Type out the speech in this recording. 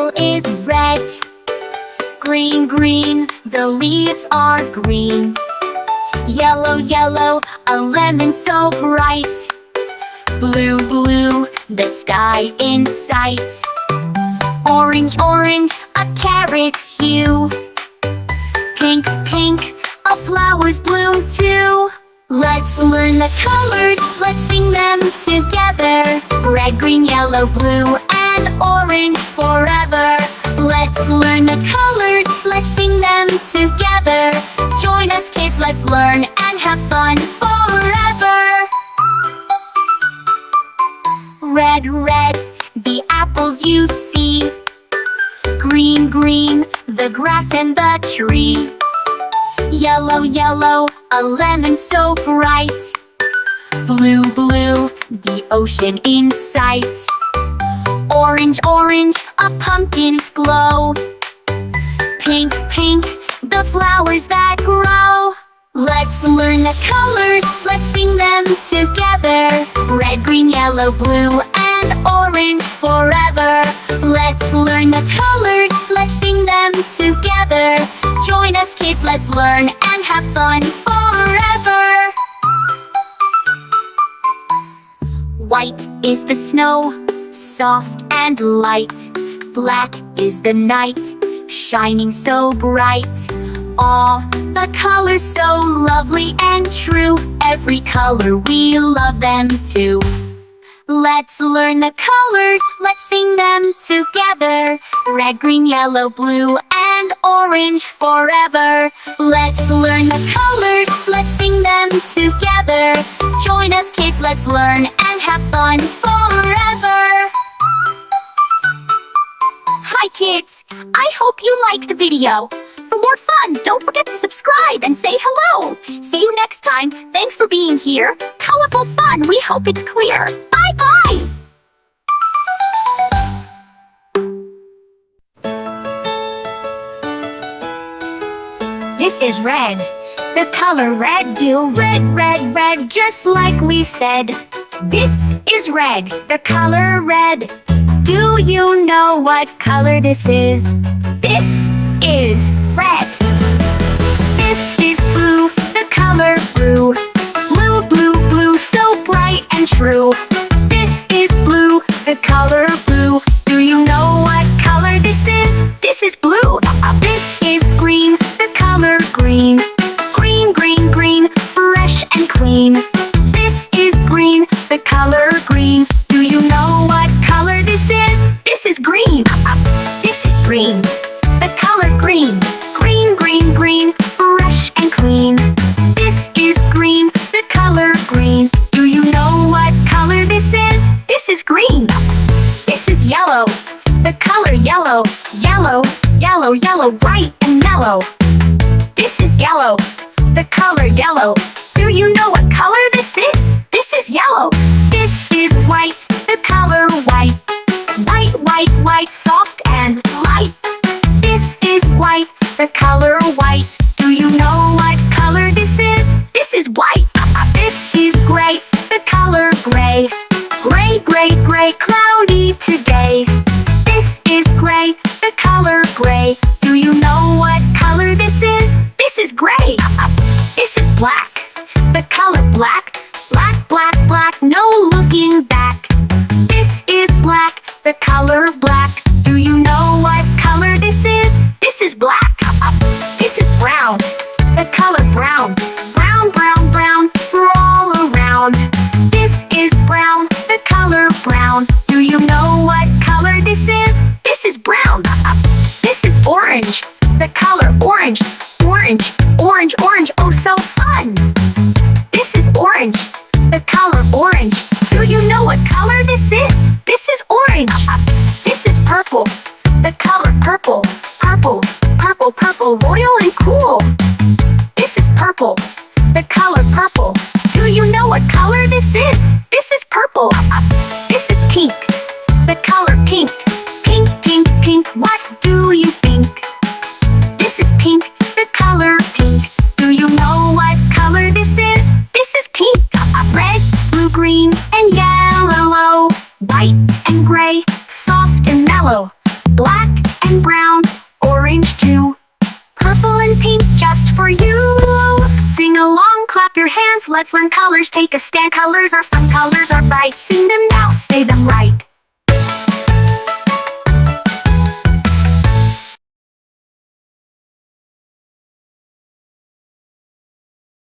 apple is red. Green, green, the leaves are green. Yellow, yellow, a lemon so bright. Blue, blue, the sky in sight. Orange, orange, a carrot's hue. Pink, pink, a flower's bloom too. Let's learn the colors, let's sing them together. Red, green, yellow, blue, and orange forever. Let's learn the colors, let's sing them together. Join us kids, let's learn and have fun forever. Red, red, the apples you see. Green, green, the grass and the tree. Yellow, yellow, a lemon so bright. Blue, blue, the ocean in sight. Orange, orange, a pumpkin's glow. Pink, pink, the flowers that grow. Let's learn the colors, let's sing them together. Red, green, yellow, blue, and orange forever. Let's learn the colors, let's sing them together. Join us kids, let's learn and have fun forever. White is the snow, soft and light. Black is the night, shining so bright. All the colors so lovely and true. Every color we love them too. Let's learn the colors, let's sing them together. Red, green, yellow, blue, and orange forever. Let's learn the colors, let's sing them together. Join us kids, let's learn and have fun forever. Hi kids, I hope you liked the video. For more fun, don't forget to subscribe and say hello. See you next time. Thanks for being here. Colorful fun, we hope it's clear. Bye-bye! This is red. The color red, do red, red, red, just like we said. This is red, the color red. Do you know what color this is? This is red. This is blue, the color blue. Blue, blue, blue, so bright and true. This is blue, the color blue. Do you know what color this is? This is blue. This is green, the color green. Green, green, green, fresh and clean. This is green, the color green. Do you know what color this is? This is green. This is green, the color green. Green, green, green, fresh and clean. This is green, the color green. Do you know what color this is? This is green. This is yellow, the color yellow. Yellow, yellow, yellow, bright and mellow. This is yellow, the color yellow. Do you know what color this is? This is yellow. This is white, the color white. White, white, white, soft and light. This is white, the color white. Do you know what color this is? This is white. This is gray, the color gray. Gray, gray, gray, cloudy today. This is gray, the color gray. Do you know what color this is? This is gray. This is black, the color black. Black, black, black, no looking back. This is black, the color black. Do you know what color this is? This is black. This is brown, the color brown. Brown, brown, brown, all around. This is brown, the color brown. Do you know what color this is? This is brown. This is orange, the color orange. Orange, orange, orange, oh so fun. This is orange, the color orange. Do you know what color this is? This is orange. This is purple, the color purple. Purple, purple, purple, royal and cool. This is purple, the color purple. Do you know what color this is? This is purple. This is pink, the color pink. Pink, pink, pink, what do you think? This is pink, the color pink. Do you know what color this is? This is pink. Red, blue, green, and yellow. White and gray, soft and mellow. Black and brown, orange too. Purple and pink just for you. Sing along, clap your hands, let's learn colors. Take a stand, colors are fun, colors are bright. Sing them now, say them right.